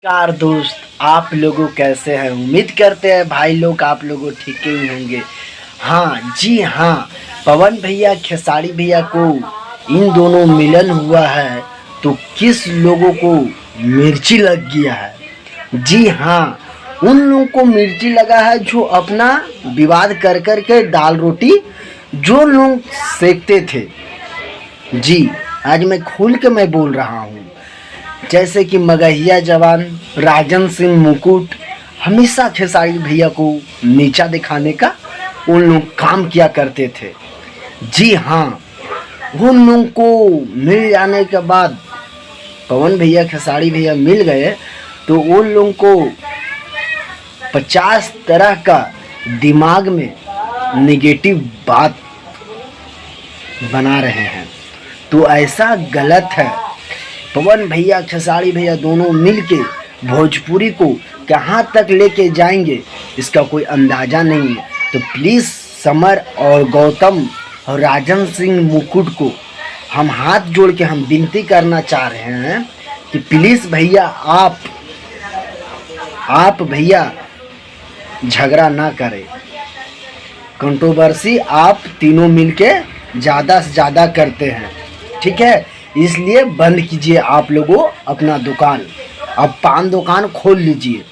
नमस्कार दोस्त, आप लोगों कैसे हैं। उम्मीद करते हैं भाई लोग आप लोगों ठीक ही होंगे। हाँ जी हाँ, पवन भैया खेसारी भैया को इन दोनों मिलन हुआ है तो किस लोगों को मिर्ची लग गया है। जी हाँ, उन लोगों को मिर्ची लगा है जो अपना विवाद कर कर के दाल रोटी जो लोग सेकते थे। जी, आज मैं खुल के मैं बोल रहा हूँ। जैसे कि मगहिया जवान राजन सिंह मुकुट हमेशा खेसारी भैया को नीचा दिखाने का उन लोग काम किया करते थे। जी हाँ, उन लोगों को मिल जाने के बाद पवन भैया खेसारी भैया मिल गए तो उन लोगों को 50 तरह का दिमाग में नेगेटिव बात बना रहे हैं। तो ऐसा गलत है। पवन भैया खेसारी भैया दोनों मिलके भोजपुरी को कहाँ तक लेके जाएंगे इसका कोई अंदाज़ा नहीं है। तो प्लीज़ समर और गौतम और राजन सिंह मुकुट को हम हाथ जोड़ के हम विनती करना चाह रहे हैं कि प्लीज़ भैया आप भैया झगड़ा ना करें। कंट्रोवर्सी आप तीनों मिलके ज़्यादा से ज़्यादा करते हैं, ठीक है। इसलिए बंद कीजिए आप लोगों अपना दुकान, अब पान दुकान खोल लीजिए।